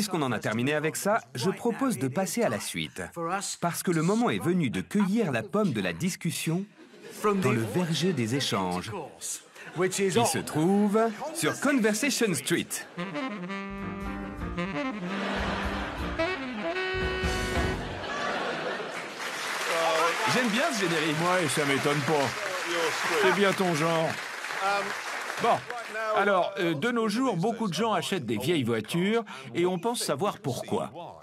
Puisqu'on en a terminé avec ça, je propose de passer à la suite. Parce que le moment est venu de cueillir la pomme de la discussion dans le verger des échanges, qui se trouve sur Conversation Street. J'aime bien ce générique. Ouais, ça m'étonne pas. C'est bien ton genre. Bon, alors, de nos jours, beaucoup de gens achètent des vieilles voitures et on pense savoir pourquoi.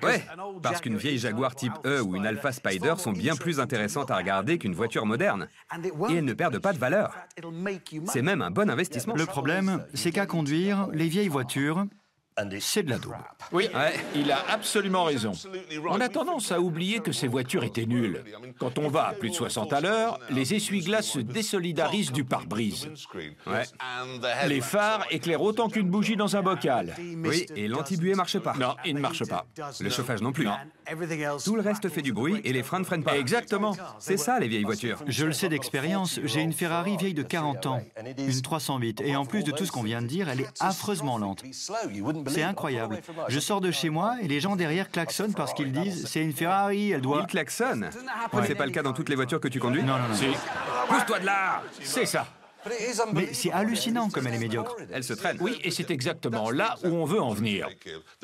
Ouais, parce qu'une vieille Jaguar type E ou une Alfa Spider sont bien plus intéressantes à regarder qu'une voiture moderne. Et elles ne perdent pas de valeur. C'est même un bon investissement. Le problème, c'est qu'à conduire, les vieilles voitures, c'est de la daube. Oui, il a absolument raison. On a tendance à oublier que ces voitures étaient nulles. Quand on va à plus de 60 à l'heure, les essuie-glaces se désolidarisent du pare-brise. Ouais. Les phares éclairent autant qu'une bougie dans un bocal. Oui, et l'antibuée marche pas. Non, il ne marche pas. Le chauffage non plus. Non. Tout le reste fait du bruit et les freins ne freinent pas. Exactement. C'est ça, les vieilles voitures. Je le sais d'expérience, j'ai une Ferrari vieille de 40 ans, une 308, et en plus de tout ce qu'on vient de dire, elle est affreusement lente. C'est incroyable. Je sors de chez moi et les gens derrière klaxonnent parce qu'ils disent « c'est une Ferrari, elle doit... Ils klaxonnent. C'est pas le cas dans toutes les voitures que tu conduis? Non, non, non. Si. Pousse-toi de là! C'est ça. Mais c'est hallucinant comme elle est médiocre. Elle se traîne. Oui, et c'est exactement là où on veut en venir.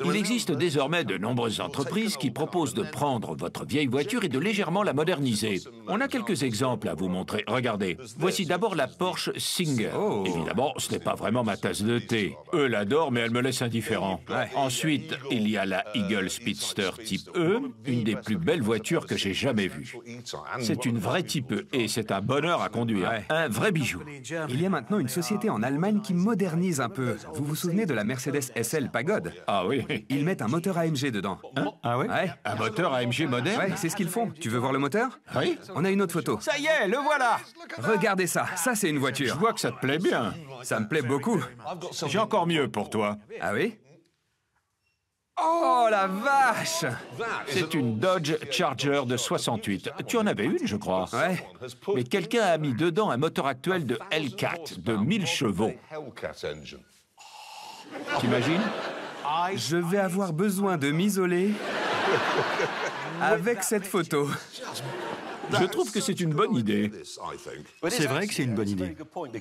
Il existe désormais de nombreuses entreprises qui proposent de prendre votre vieille voiture et de légèrement la moderniser. On a quelques exemples à vous montrer. Regardez, voici d'abord la Porsche Singer. Oh. Évidemment, ce n'est pas vraiment ma tasse de thé. Eux l'adorent, mais elle me laisse indifférent. Ensuite, il y a la Eagle Speedster type E, une des plus belles voitures que j'ai jamais vues. C'est une vraie type E, et c'est un bonheur à conduire. Ouais. Un vrai bijou. Il y a maintenant une société en Allemagne qui modernise un peu. Vous vous souvenez de la Mercedes SL Pagode? Ah oui. Ils mettent un moteur AMG dedans. Ah ouais? Ouais. Un moteur AMG moderne? Ouais, c'est ce qu'ils font. Tu veux voir le moteur? Oui. On a une autre photo. Ça y est, le voilà. Regardez ça. Ça, c'est une Je voiture. vois que ça te plaît bien. Ça me plaît beaucoup. J'ai encore mieux pour toi. Ah oui? Oh la vache! C'est une Dodge Charger de 68. Tu en avais une, je crois. Ouais. Mais quelqu'un a mis dedans un moteur actuel de Hellcat de 1000 chevaux. T'imagines? Je vais avoir besoin de m'isoler avec cette photo. Je trouve que c'est une bonne idée. C'est vrai que c'est une bonne idée.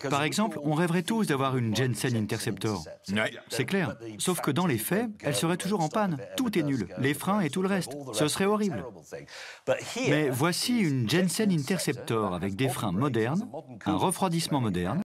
Par exemple, on rêverait tous d'avoir une Jensen Interceptor. Ouais. C'est clair. Sauf que dans les faits, elle serait toujours en panne. Tout est nul. Les freins et tout le reste. Ce serait horrible. Mais voici une Jensen Interceptor avec des freins modernes, un refroidissement moderne,